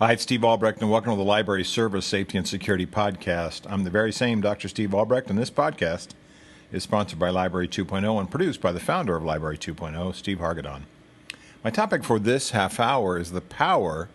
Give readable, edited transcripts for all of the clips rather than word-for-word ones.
Hi, it's Steve Albrecht, and welcome to the Library Service Safety and Security Podcast. I'm the very same Dr. Steve Albrecht, and this podcast is sponsored by Library 2.0 and produced by the founder of Library 2.0, Steve Hargadon. My topic for this half hour is the power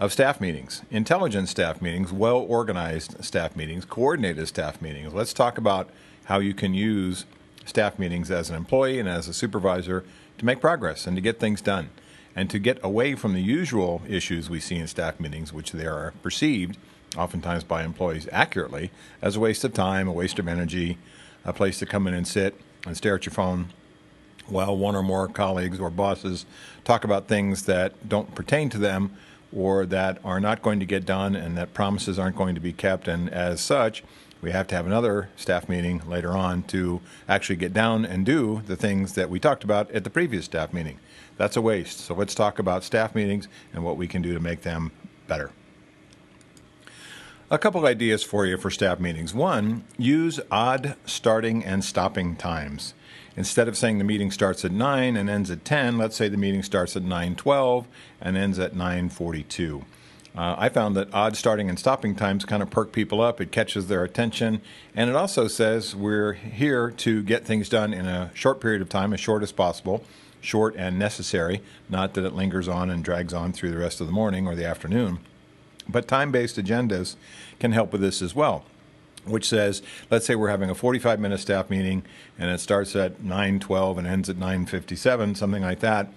of staff meetings, intelligent staff meetings, well-organized staff meetings, coordinated staff meetings. Let's talk about how you can use staff meetings as an employee and as a supervisor to make progress and to get things done, and to get away from the usual issues we see in staff meetings, which they are perceived, oftentimes by employees accurately, as a waste of time, a waste of energy, a place to come in and sit and stare at your phone while one or more colleagues or bosses talk about things that don't pertain to them or that are not going to get done and that promises aren't going to be kept. And as such, we have to have another staff meeting later on to actually get down and do the things that we talked about at the previous staff meeting. That's a waste. So let's talk about staff meetings and what we can do to make them better. A couple of ideas for you for staff meetings. One, use odd starting and stopping times. Instead of saying the meeting starts at 9 and ends at 10, let's say the meeting starts at 9:12 and ends at 9:42. I found that odd starting and stopping times kind of perk people up. It catches their attention, and it also says we're here to get things done in a short period of time, as short as possible, short and necessary, not that it lingers on and drags on through the rest of the morning or the afternoon. But time-based agendas can help with this as well, which says, let's say we're having a 45-minute staff meeting and it starts at 9:12 and ends at 9:57, something like that,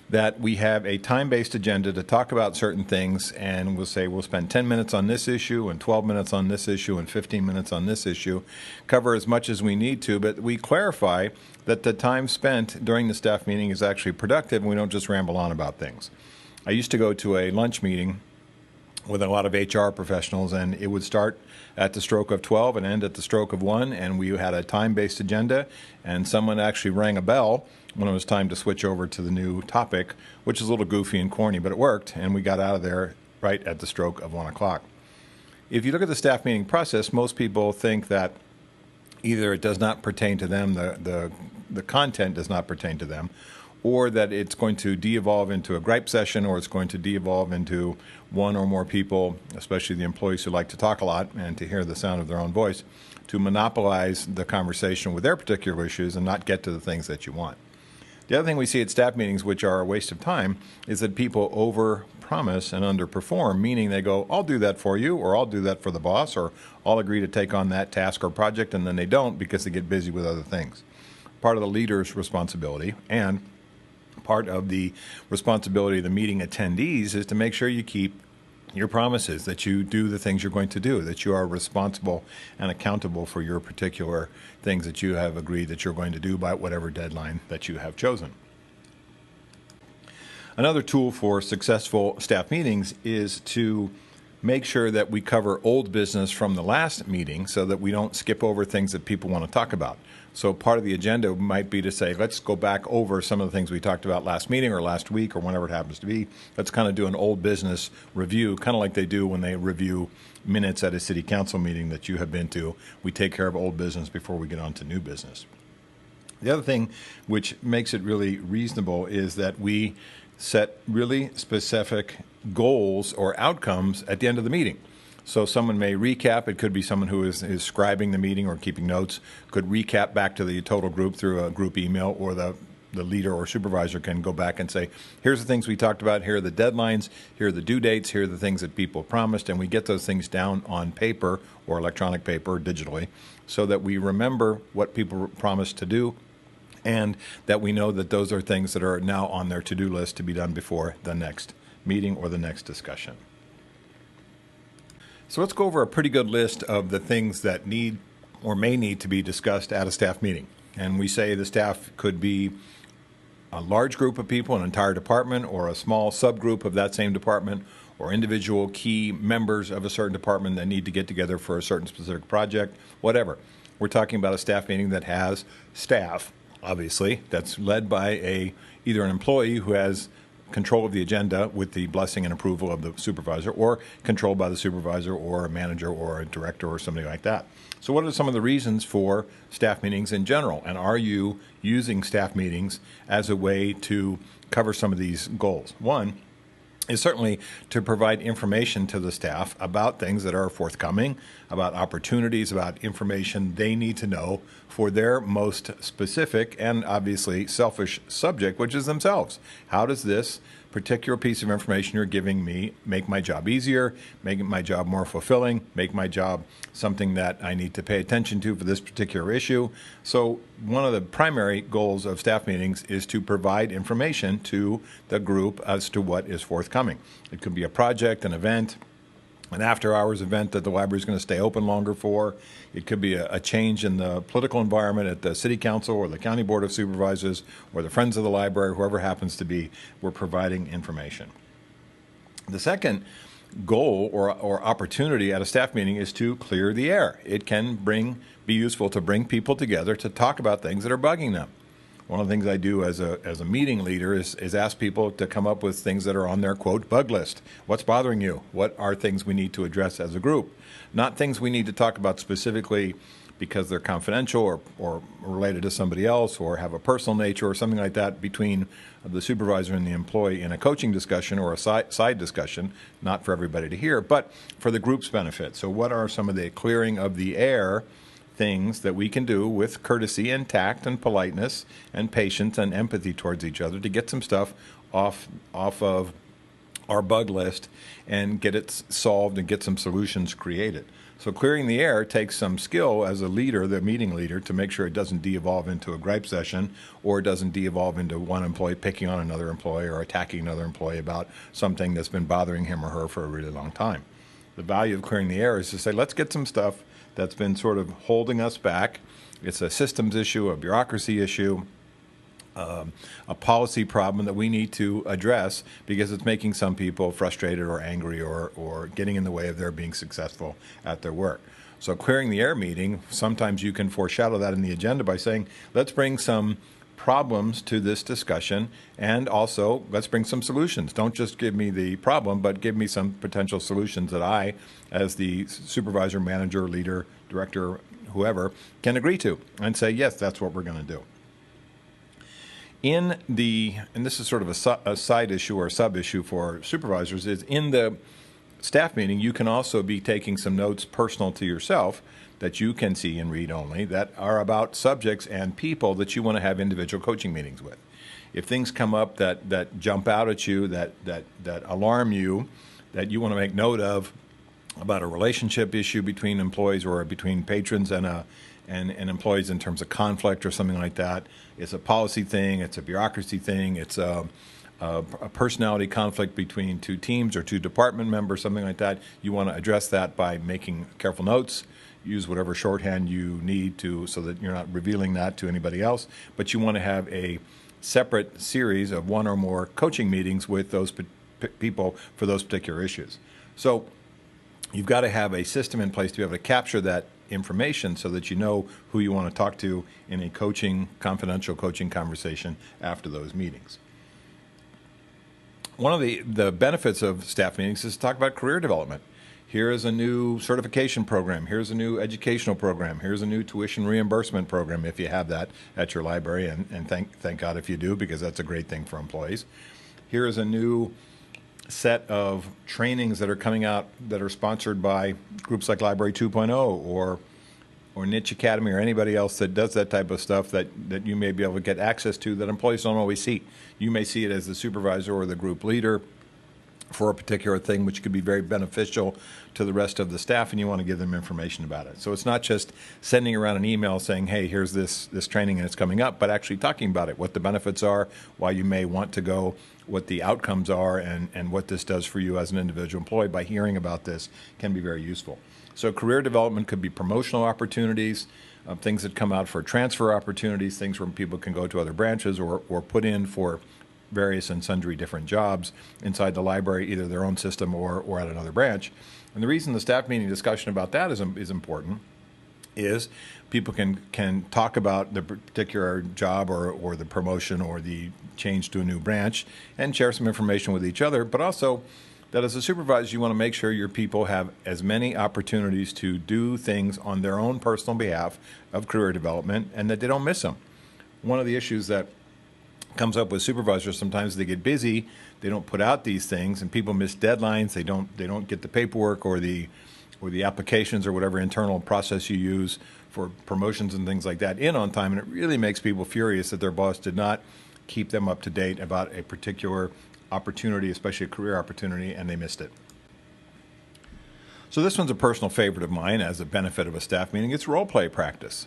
that we have a time-based agenda to talk about certain things, and we'll say we'll spend 10 minutes on this issue and 12 minutes on this issue and 15 minutes on this issue, cover as much as we need to, but we clarify that the time spent during the staff meeting is actually productive and we don't just ramble on about things. I used to go to a lunch meeting with a lot of HR professionals, and it would start at the stroke of 12 and end at the stroke of 1, and we had a time-based agenda, and someone actually rang a bell when it was time to switch over to the new topic, which is a little goofy and corny, but it worked, and we got out of there right at the stroke of 1 o'clock. If you look at the staff meeting process, most people think that either it does not pertain to them, the content does not pertain to them, or that it's going to de-evolve into a gripe session, or it's going to de-evolve into one or more people, especially the employees who like to talk a lot and to hear the sound of their own voice, to monopolize the conversation with their particular issues and not get to the things that you want. The other thing we see at staff meetings, which are a waste of time, is that people over-promise and underperform, meaning they go, I'll do that for you, or I'll do that for the boss, or I'll agree to take on that task or project, and then they don't because they get busy with other things. Part of the leader's responsibility and part of the responsibility of the meeting attendees is to make sure you keep your promises, that you do the things you're going to do, that you are responsible and accountable for your particular things that you have agreed that you're going to do by whatever deadline that you have chosen. Another tool for successful staff meetings is to make sure that we cover old business from the last meeting so that we don't skip over things that people want to talk about. So part of the agenda might be to say, let's go back over some of the things we talked about last meeting or last week or whenever it happens to be. Let's kind of do an old business review, kind of like they do when they review minutes at a city council meeting that you have been to. We take care of old business before we get on to new business. The other thing which makes it really reasonable is that we set really specific goals or outcomes at the end of the meeting. So someone may recap. It could be someone who is scribing the meeting or keeping notes, could recap back to the total group through a group email, or the leader or supervisor can go back and say, here's the things we talked about, here are the deadlines, here are the due dates, here are the things that people promised, and we get those things down on paper or electronic paper or digitally so that we remember what people promised to do and that we know that those are things that are now on their to-do list to be done before the next meeting or the next discussion. So let's go over a pretty good list of the things that need or may need to be discussed at a staff meeting. And we say the staff could be a large group of people, an entire department, or a small subgroup of that same department, or individual key members of a certain department that need to get together for a certain specific project, whatever. We're talking about a staff meeting that has staff, obviously, that's led by either an employee who has control of the agenda with the blessing and approval of the supervisor, or controlled by the supervisor or a manager or a director or somebody like that. So what are some of the reasons for staff meetings in general? And are you using staff meetings as a way to cover some of these goals? One, is certainly to provide information to the staff about things that are forthcoming, about opportunities, about information they need to know for their most specific and obviously selfish subject, which is themselves. How does this particular piece of information you're giving me make my job easier, make my job more fulfilling, make my job something that I need to pay attention to for this particular issue? So one of the primary goals of staff meetings is to provide information to the group as to what is forthcoming. It could be a project, an event, an after-hours event that the library is going to stay open longer for. It could be a change in the political environment at the City Council or the County Board of Supervisors or the Friends of the Library, whoever happens to be. We're providing information. The second goal or opportunity at a staff meeting is to clear the air. It can be useful to bring people together to talk about things that are bugging them. One of the things I do as a meeting leader is ask people to come up with things that are on their, quote, bug list. What's bothering you? What are things we need to address as a group? Not things we need to talk about specifically because they're confidential or related to somebody else or have a personal nature or something like that between the supervisor and the employee in a coaching discussion or a side discussion, not for everybody to hear, but for the group's benefit. So what are some of the clearing of the air things that we can do with courtesy and tact and politeness and patience and empathy towards each other to get some stuff off of our bug list and get it solved and get some solutions created. So clearing the air takes some skill as a leader, the meeting leader, to make sure it doesn't de-evolve into a gripe session or it doesn't de-evolve into one employee picking on another employee or attacking another employee about something that's been bothering him or her for a really long time. The value of clearing the air is to say, let's get some stuff that's been sort of holding us back. It's a systems issue, a bureaucracy issue, a policy problem that we need to address because it's making some people frustrated or angry or getting in the way of their being successful at their work. So clearing the air meeting, sometimes you can foreshadow that in the agenda by saying, let's bring some problems to this discussion and also let's bring some solutions. Don't just give me the problem, but give me some potential solutions that I, as the supervisor, manager, leader, director, whoever, can agree to and say, yes, that's what we're going to do. And this is sort of a side issue or a sub-issue for supervisors, is in the staff meeting, you can also be taking some notes personal to yourself that you can see and read only that are about subjects and people that you want to have individual coaching meetings with. If things come up that jump out at you, that alarm you, that you want to make note of about a relationship issue between employees or between patrons and employees in terms of conflict or something like that, it's a policy thing, it's a bureaucracy thing, it's a personality conflict between two teams or two department members, something like that, you want to address that by making careful notes. Use whatever shorthand you need to so that you're not revealing that to anybody else. But you want to have a separate series of one or more coaching meetings with those people for those particular issues. So you've got to have a system in place to be able to capture that information so that you know who you want to talk to in a confidential coaching conversation after those meetings. One of the benefits of staff meetings is to talk about career development. Here is a new certification program. Here's a new educational program. Here's a new tuition reimbursement program if you have that at your library, and thank God if you do, because that's a great thing for employees. Here is a new set of trainings that are coming out that are sponsored by groups like Library 2.0 or Niche Academy or anybody else that does that type of stuff that you may be able to get access to that employees don't always see. You may see it as the supervisor or the group leader for a particular thing, which could be very beneficial to the rest of the staff, and you want to give them information about it. So it's not just sending around an email saying, hey, here's this training and it's coming up, but actually talking about it, what the benefits are, why you may want to go, what the outcomes are, and what this does for you as an individual employee by hearing about this can be very useful. So career development could be promotional opportunities, things that come out for transfer opportunities, things where people can go to other branches or put in for various and sundry different jobs inside the library, either their own system or at another branch. And the reason the staff meeting discussion about that is important is people can talk about the particular job or the promotion or the change to a new branch and share some information with each other, but also that as a supervisor, you want to make sure your people have as many opportunities to do things on their own personal behalf of career development and that they don't miss them. One of the issues that comes up with supervisors. Sometimes they get busy, they don't put out these things, and people miss deadlines. They don't get the paperwork or the applications or whatever internal process you use for promotions and things like that in on time, and it really makes people furious that their boss did not keep them up to date about a particular opportunity, especially a career opportunity, and they missed it. So this one's a personal favorite of mine as a benefit of a staff meeting. It's role play practice.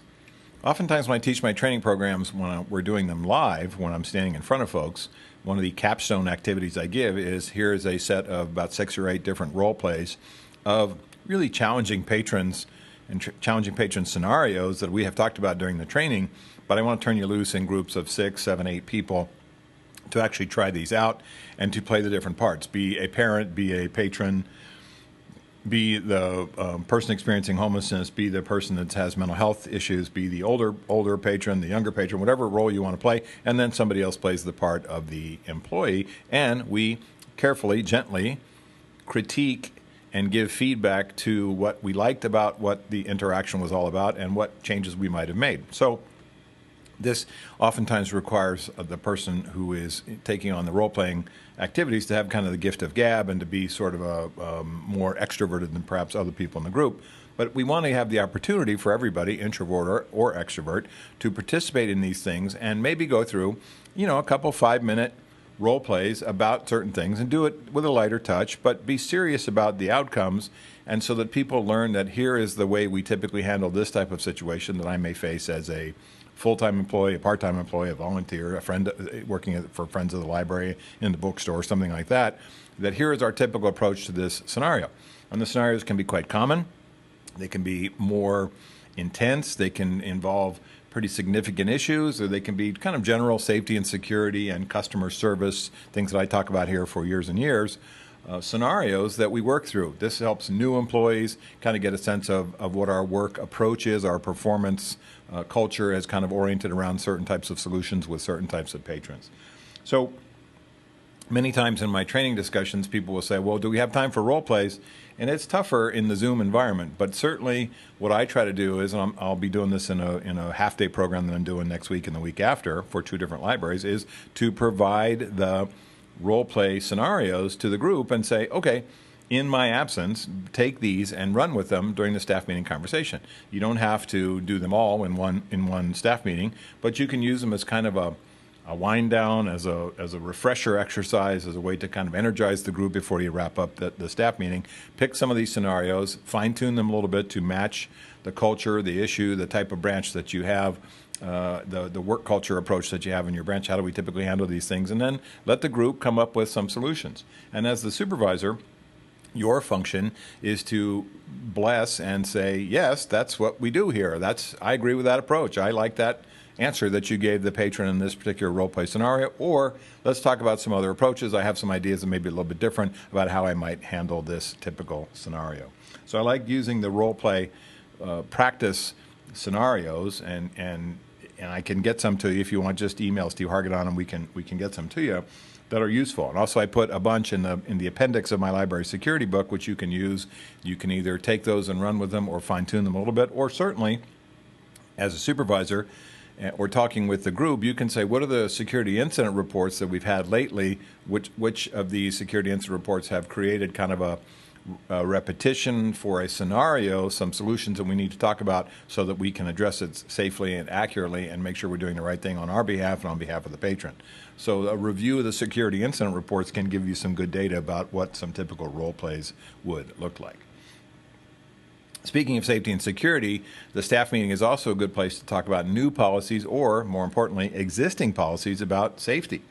Oftentimes when I teach my training programs, when we're doing them live, when I'm standing in front of folks, one of the capstone activities I give is here's a set of about 6 or 8 different role plays of really challenging patrons and challenging patron scenarios that we have talked about during the training, but I want to turn you loose in groups of 6, 7, 8 people to actually try these out and to play the different parts. Be a parent, be a patron, be the person experiencing homelessness, be the person that has mental health issues, be the older patron, the younger patron, whatever role you want to play, and then somebody else plays the part of the employee, and we carefully, gently critique and give feedback to what we liked about what the interaction was all about and what changes we might have made. So this oftentimes requires the person who is taking on the role-playing activities to have kind of the gift of gab and to be sort of a more extroverted than perhaps other people in the group. But we want to have the opportunity for everybody, introvert or extrovert, to participate in these things and maybe go through, a couple 5-minute role plays about certain things and do it with a lighter touch, but be serious about the outcomes, and so that people learn that here is the way we typically handle this type of situation that I may face as a full-time employee, a part-time employee, a volunteer, a friend working for Friends of the Library in the bookstore, something like that, that here is our typical approach to this scenario. And the scenarios can be quite common. They can be more intense. They can involve pretty significant issues, or they can be kind of general safety and security and customer service, things that I talk about here for years and years, scenarios that we work through. This helps new employees kind of get a sense of what our work approach is, our performance culture is kind of oriented around certain types of solutions with certain types of patrons. So many times in my training discussions, people will say, well, do we have time for role plays? And it's tougher in the Zoom environment, but certainly what I try to do is, and I'll be doing this in a half-day program that I'm doing next week and the week after for 2 different libraries, is to provide the role play scenarios to the group and say, okay, in my absence, take these and run with them during the staff meeting conversation. You don't have to do them all in one staff meeting, but you can use them as kind of a wind down, as a refresher exercise, as a way to kind of energize the group before you wrap up the staff meeting. Pick some of these scenarios, fine tune them a little bit to match the culture, the issue, the type of branch that you have, the work culture approach that you have in your branch. How do we typically handle these things? And then let the group come up with some solutions. And as the supervisor, your function is to bless and say, yes, that's what we do here. I agree with that approach. I like that answer that you gave the patron in this particular role play scenario, or let's talk about some other approaches. I have some ideas that may be a little bit different about how I might handle this typical scenario. So I like using the role play practice scenarios, and I can get some to you if you want. Just email Steve Hargadon and we can get some to you that are useful. And also I put a bunch in the appendix of my library security book, which you can use. You can either take those and run with them or fine tune them a little bit, or certainly as a supervisor or talking with the group, you can say, what are the security incident reports that we've had lately? Which of these security incident reports have created kind of a repetition for a scenario, some solutions that we need to talk about so that we can address it safely and accurately and make sure we're doing the right thing on our behalf and on behalf of the patron. So a review of the security incident reports can give you some good data about what some typical role plays would look like. Speaking of safety and security, the staff meeting is also a good place to talk about new policies or, more importantly, existing policies about safety.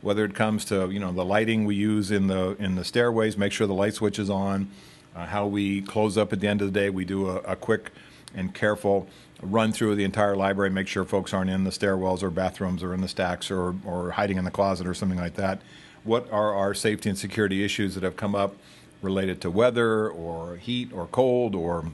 Whether it comes to the lighting we use in the stairways, make sure the light switch is on, how we close up at the end of the day. We do a quick and careful run through the entire library, make sure folks aren't in the stairwells or bathrooms or in the stacks or hiding in the closet or something like that. What are our safety and security issues that have come up related to weather or heat or cold or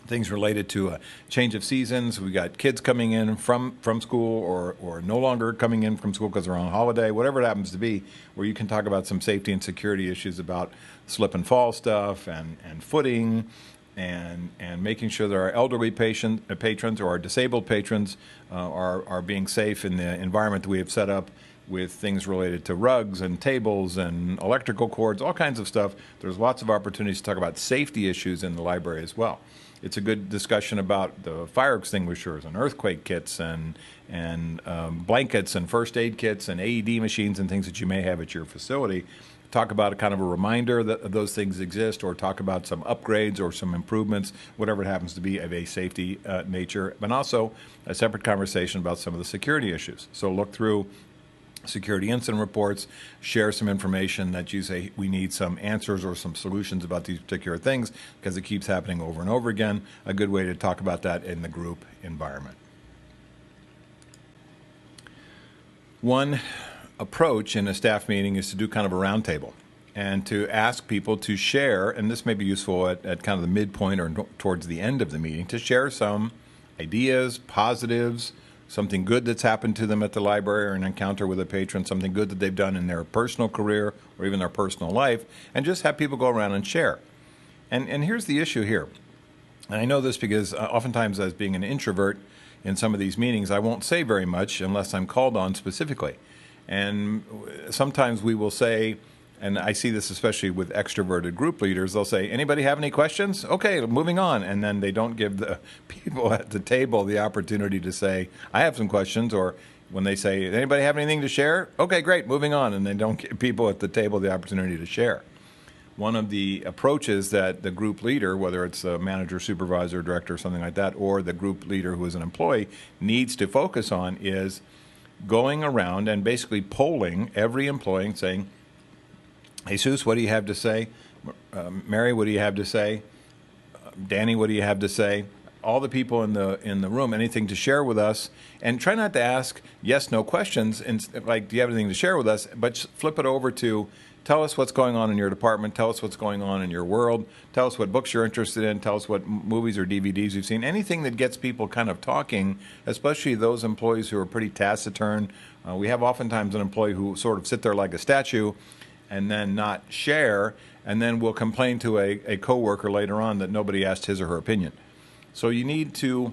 things related to a change of seasons? We got kids coming in from school or no longer coming in from school because they're on holiday, whatever it happens to be, where you can talk about some safety and security issues about slip and fall stuff and footing and making sure that our elderly patrons or our disabled patrons are being safe in the environment that we have set up with things related to rugs and tables and electrical cords, all kinds of stuff. There's lots of opportunities to talk about safety issues in the library as well. It's a good discussion about the fire extinguishers and earthquake kits and blankets and first aid kits and AED machines and things that you may have at your facility. Talk about a kind of a reminder that those things exist, or talk about some upgrades or some improvements, whatever it happens to be, of a safety nature, but also a separate conversation about some of the security issues. So look through security incident reports, share some information that you say we need some answers or some solutions about these particular things because it keeps happening over and over again. A good way to talk about that in the group environment. One approach in a staff meeting is to do kind of a roundtable and to ask people to share, and this may be useful at kind of the midpoint or towards the end of the meeting, to share some ideas, positives, something good that's happened to them at the library or an encounter with a patron, something good that they've done in their personal career or even their personal life, and just have people go around and share. And here's the issue here. And I know this because oftentimes, as being an introvert in some of these meetings, I won't say very much unless I'm called on specifically. And sometimes we will say, and I see this especially with extroverted group leaders, they'll say, anybody have any questions? Okay, moving on. And then they don't give the people at the table the opportunity to say, I have some questions. Or when they say, anybody have anything to share? Okay, great, moving on. And they don't give people at the table the opportunity to share. One of the approaches that the group leader, whether it's a manager, supervisor, director, or something like that, or the group leader who is an employee, needs to focus on is going around and basically polling every employee and saying, Jesus, what do you have to say? Mary, what do you have to say? Danny, what do you have to say? All the people in the room, anything to share with us, and try not to ask yes, no questions, and like, do you have anything to share with us? But flip it over to, tell us what's going on in your department, tell us what's going on in your world, tell us what books you're interested in, tell us what movies or DVDs you've seen, anything that gets people kind of talking, especially those employees who are pretty taciturn. We have oftentimes an employee who sort of sit there like a statue and then not share, and then will complain to a coworker later on that nobody asked his or her opinion. So you need to,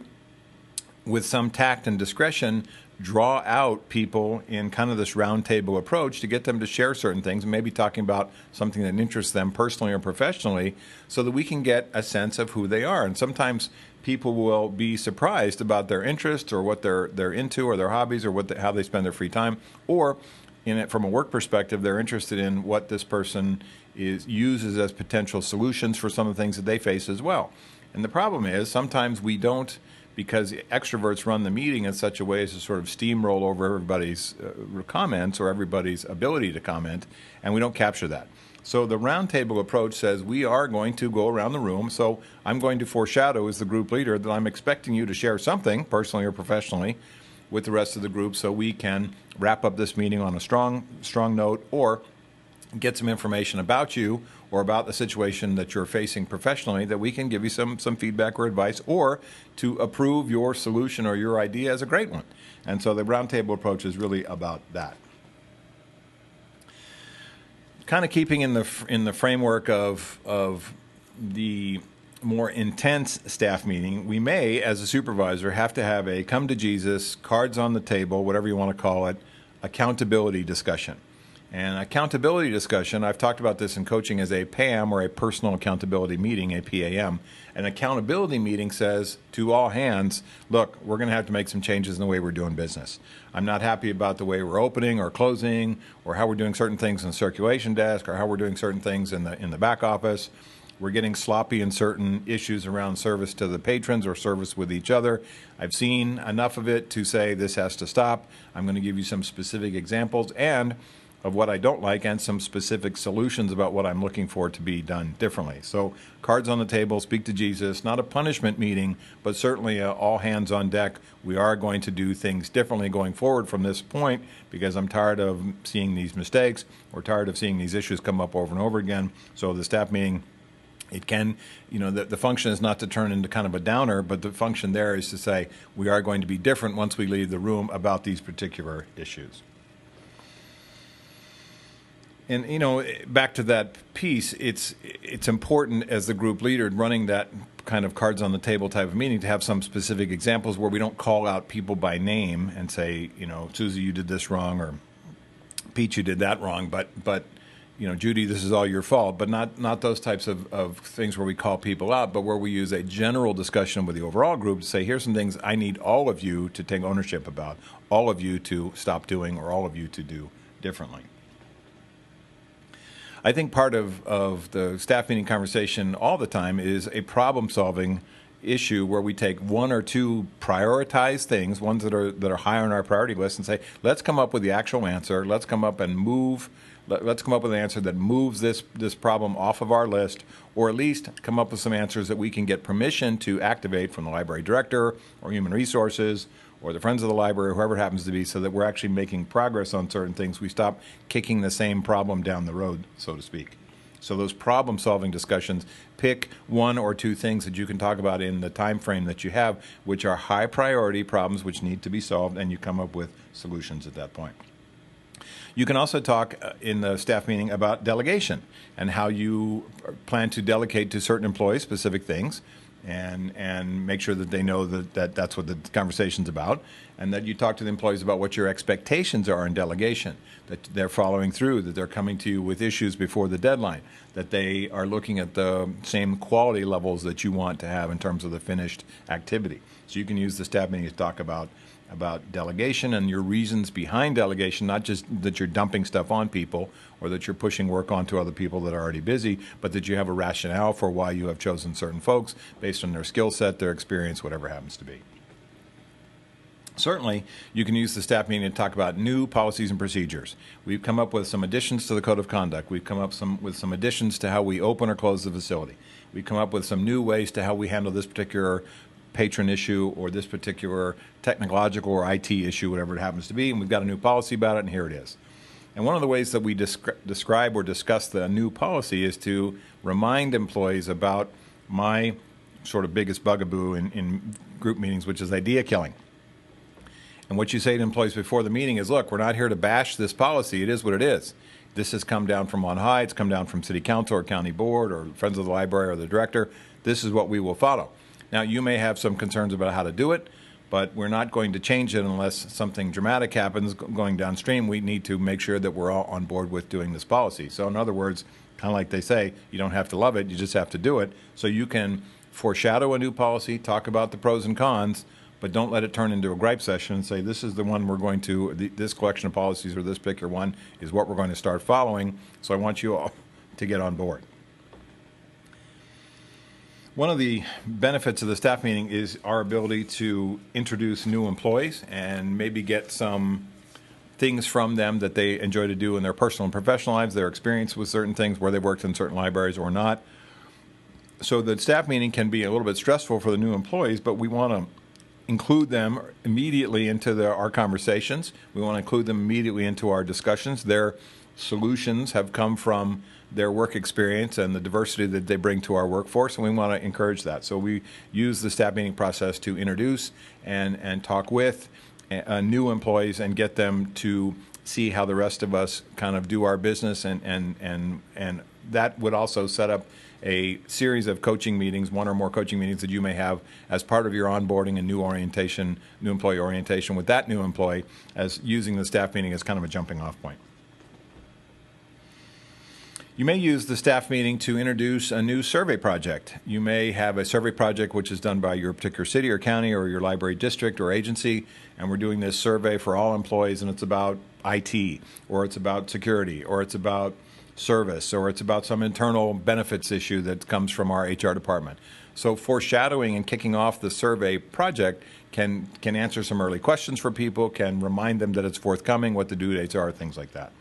with some tact and discretion, draw out people in kind of this roundtable approach to get them to share certain things, and maybe talking about something that interests them personally or professionally, so that we can get a sense of who they are. And sometimes people will be surprised about their interests or what they're into or their hobbies or how they spend their free time, or in it from a work perspective, they're interested in what this person uses as potential solutions for some of the things that they face as well. And the problem is sometimes we don't, because extroverts run the meeting in such a way as to sort of steamroll over everybody's comments or everybody's ability to comment, and we don't capture that. So the roundtable approach says we are going to go around the room. So I'm going to foreshadow as the group leader that I'm expecting you to share something, personally or professionally, with the rest of the group so we can wrap up this meeting on a strong note, or get some information about you or about the situation that you're facing professionally that we can give you some feedback or advice, or to approve your solution or your idea as a great one. And so the roundtable approach is really about that. Kind of keeping in the framework of the more intense staff meeting, we may, as a supervisor, have to have a come to Jesus, cards on the table, whatever you want to call it, accountability discussion. And accountability discussion, I've talked about this in coaching as a PAM, or a personal accountability meeting, a PAM. An accountability meeting says to all hands, look, we're going to have to make some changes in the way we're doing business. I'm not happy about the way we're opening or closing, or how we're doing certain things in the circulation desk, or how we're doing certain things in the back office. We're getting sloppy in certain issues around service to the patrons or service with each other. I've seen enough of it to say this has to stop. I'm going to give you some specific examples and of what I don't like, and some specific solutions about what I'm looking for to be done differently. So cards on the table, speak to Jesus, not a punishment meeting, but certainly all hands on deck. We are going to do things differently going forward from this point, because I'm tired of seeing these mistakes, or tired of seeing these issues come up over and over again. So the staff meeting, it can, the function is not to turn into kind of a downer, but the function there is to say we are going to be different once we leave the room about these particular issues. And, back to that piece, it's important as the group leader running that kind of cards on the table type of meeting to have some specific examples where we don't call out people by name and say, Susie, you did this wrong, or Pete, you did that wrong, but Judy, this is all your fault. But not those types of things where we call people out, but where we use a general discussion with the overall group to say, here's some things I need all of you to take ownership about, all of you to stop doing, or all of you to do differently. I think part of the staff meeting conversation all the time is a problem-solving issue where we take one or two prioritized things, ones that are high on our priority list, and say, let's come up with the actual answer. Let's come up and move. Let's come up with an answer that moves this problem off of our list, or at least come up with some answers that we can get permission to activate from the library director or human resources or the Friends of the Library, whoever it happens to be, so that we're actually making progress on certain things. We stop kicking the same problem down the road, so to speak. So those problem-solving discussions, pick one or two things that you can talk about in the time frame that you have, which are high-priority problems which need to be solved, and you come up with solutions at that point. You can also talk in the staff meeting about delegation and how you plan to delegate to certain employees specific things, and make sure that they know that that's what the conversation's about, and that you talk to the employees about what your expectations are in delegation, that they're following through, that they're coming to you with issues before the deadline, that they are looking at the same quality levels that you want to have in terms of the finished activity. So you can use the staff meeting to talk about delegation and your reasons behind delegation, not just that you're dumping stuff on people or that you're pushing work onto other people that are already busy, but that you have a rationale for why you have chosen certain folks based on their skill set, their experience, whatever it happens to be. Certainly, you can use the staff meeting to talk about new policies and procedures. We've come up with some additions to the Code of Conduct. We've come up with some additions to how we open or close the facility. We've come up with some new ways to how we handle this particular patron issue or this particular technological or IT issue, whatever it happens to be, and we've got a new policy about it, and here it is. And one of the ways that we describe or discuss the new policy is to remind employees about my sort of biggest bugaboo in group meetings, which is idea killing. And what you say to employees before the meeting is, look, we're not here to bash this policy. It is what it is. This has come down from on high. It's come down from city council or county board or Friends of the Library or the director. This is what we will follow. Now, you may have some concerns about how to do it, but we're not going to change it unless something dramatic happens going downstream. We need to make sure that we're all on board with doing this policy. So in other words, kind of like they say, you don't have to love it, you just have to do it. So you can foreshadow a new policy, talk about the pros and cons, but don't let it turn into a gripe session and say, this is the one we're going to, this collection of policies or this particular one is what we're going to start following. So I want you all to get on board. One of the benefits of the staff meeting is our ability to introduce new employees and maybe get some things from them that they enjoy to do in their personal and professional lives, their experience with certain things, where they worked in certain libraries or not. So the staff meeting can be a little bit stressful for the new employees, but we want to include them immediately into our conversations. We want to include them immediately into our discussions. Their solutions have come from their work experience and the diversity that they bring to our workforce, and we want to encourage that. So we use the staff meeting process to introduce and talk with new employees and get them to see how the rest of us kind of do our business, and that would also set up a series of coaching meetings, one or more coaching meetings that you may have as part of your onboarding and new orientation, new employee orientation with that new employee, as using the staff meeting as kind of a jumping off point. You may use the staff meeting to introduce a new survey project. You may have a survey project which is done by your particular city or county or your library district or agency, and we're doing this survey for all employees, and it's about IT, or it's about security, or it's about service, or it's about some internal benefits issue that comes from our HR department. So foreshadowing and kicking off the survey project can answer some early questions for people, can remind them that it's forthcoming, what the due dates are, things like that.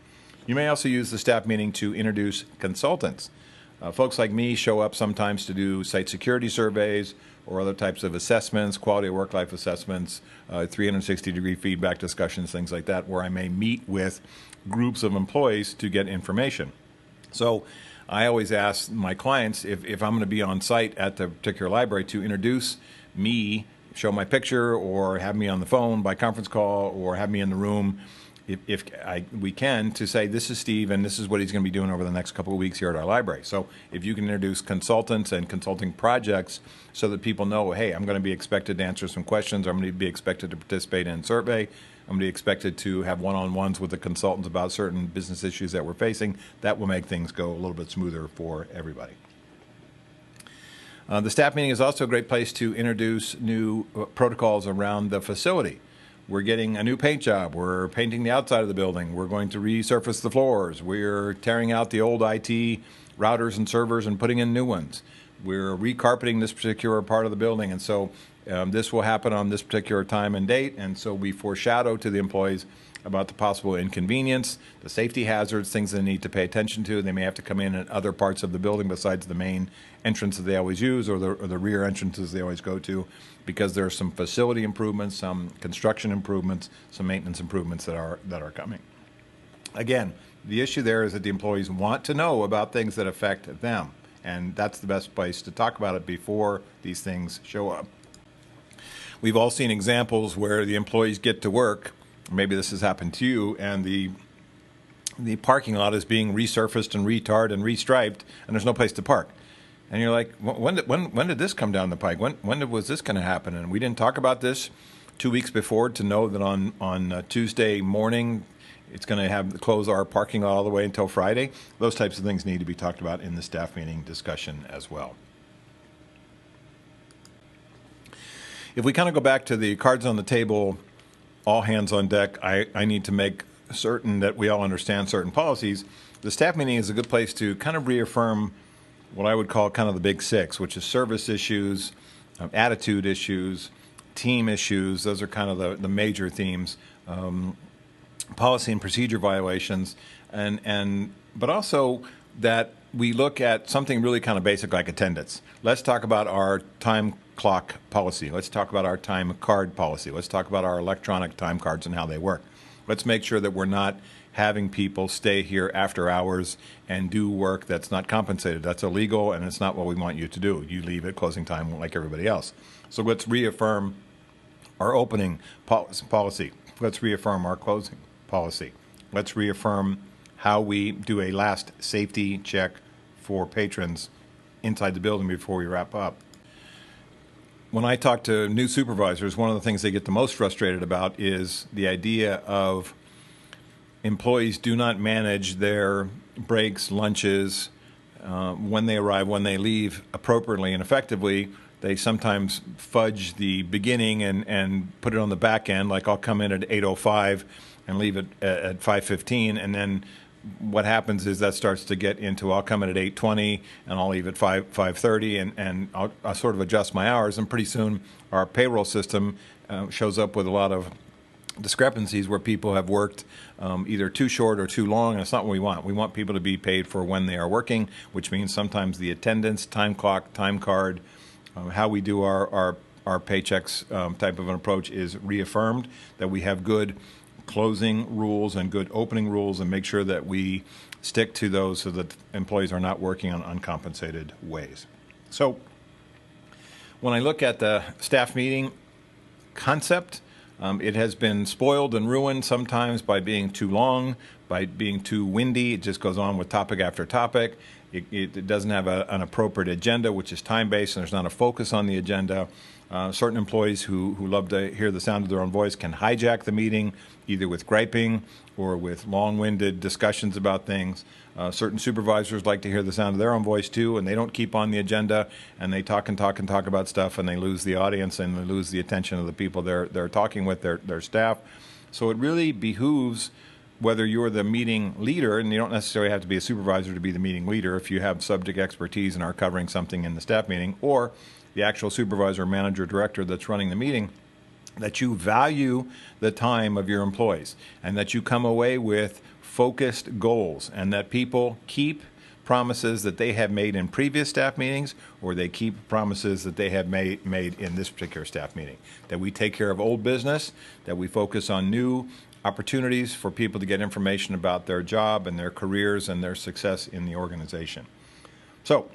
You may also use the staff meeting to introduce consultants. Folks like me show up sometimes to do site security surveys or other types of assessments, quality of work-life assessments, 360-degree feedback discussions, things like that, where I may meet with groups of employees to get information. So I always ask my clients if I'm going to be on site at the particular library to introduce me, show my picture, or have me on the phone by conference call, or have me in the room we can, to say, this is Steve and this is what he's going to be doing over the next couple of weeks here at our library. So if you can introduce consultants and consulting projects so that people know, hey, I'm going to be expected to answer some questions, I'm going to be expected to participate in a survey, I'm going to be expected to have one-on-ones with the consultants about certain business issues that we're facing, that will make things go a little bit smoother for everybody. The staff meeting is also a great place to introduce new protocols around the facility. We're getting a new paint job. We're painting the outside of the building. We're going to resurface the floors. We're tearing out the old IT routers and servers and putting in new ones. We're recarpeting this particular part of the building. And so this will happen on this particular time and date. And so we foreshadow to the employees about the possible inconvenience, the safety hazards, things they need to pay attention to. They may have to come in at other parts of the building besides the main entrance that they always use, or the rear entrances they always go to, because there are some facility improvements, some construction improvements, some maintenance improvements that are coming. Again, the issue there is that the employees want to know about things that affect them, and that's the best place to talk about it before these things show up. We've all seen examples where the employees get to work, maybe this has happened to you, and the parking lot is being resurfaced and retarred and restriped, and there's no place to park. And you're like, when did this come down the pike? When was this going to happen? And we didn't talk about this 2 weeks before to know that on Tuesday morning it's going to close our parking lot all the way until Friday. Those types of things need to be talked about in the staff meeting discussion as well. If we kind of go back to the cards on the table, all hands on deck, I need to make certain that we all understand certain policies. The staff meeting is a good place to kind of reaffirm what I would call kind of the big six, which is service issues, attitude issues, team issues. Those are kind of the major themes. Policy and procedure violations, but also that we look at something really kind of basic like attendance. Let's talk about our time clock policy. Let's talk about our time card policy. Let's talk about our electronic time cards and how they work. Let's make sure that we're not having people stay here after hours and do work that's not compensated. That's illegal, and it's not what we want you to do. You leave at closing time like everybody else. So let's reaffirm our opening policy. Let's reaffirm our closing policy. Let's reaffirm how we do a last safety check for patrons inside the building before we wrap up. When I talk to new supervisors, one of the things they get the most frustrated about is the idea of employees do not manage their breaks, lunches, when they arrive, when they leave appropriately and effectively. They sometimes fudge the beginning and put it on the back end, like I'll come in at 8:05 and leave it at 5:15, and then what happens is that starts to get into I'll come in at 8:20 and I'll leave at 5:30, and I'll sort of adjust my hours, and pretty soon our payroll system shows up with a lot of discrepancies where people have worked either too short or too long, and it's not what we want. We want people to be paid for when they are working, which means sometimes the attendance, time clock, time card, how we do our paychecks type of an approach is reaffirmed, that we have good closing rules and good opening rules, and make sure that we stick to those so that employees are not working on uncompensated ways. So when I look at the staff meeting concept, it has been spoiled and ruined sometimes by being too long, by being too windy. It just goes on with topic after topic. It doesn't have an appropriate agenda, which is time-based, and there's not a focus on the agenda. Certain employees who love to hear the sound of their own voice can hijack the meeting, either with griping or with long-winded discussions about things. Certain supervisors like to hear the sound of their own voice too, and they don't keep on the agenda, and they talk and talk and talk about stuff, and they lose the audience and they lose the attention of the people they're talking with, their staff. So it really behooves, whether you're the meeting leader, and you don't necessarily have to be a supervisor to be the meeting leader if you have subject expertise and are covering something in the staff meeting, or the actual supervisor, manager, director that's running the meeting, that you value the time of your employees and that you come away with focused goals, and that people keep promises that they have made in previous staff meetings, or they keep promises that they have made in this particular staff meeting. That we take care of old business, that we focus on new opportunities for people to get information about their job and their careers and their success in the organization. So,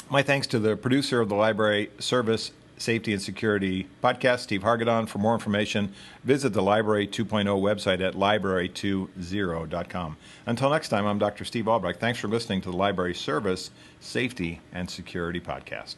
my thanks to the producer of the library service Safety and Security podcast, Steve Hargadon. For more information, visit the Library 2.0 website at library20.com. Until next time, I'm Dr. Steve Albrecht. Thanks for listening to the Library Service, Safety and Security podcast.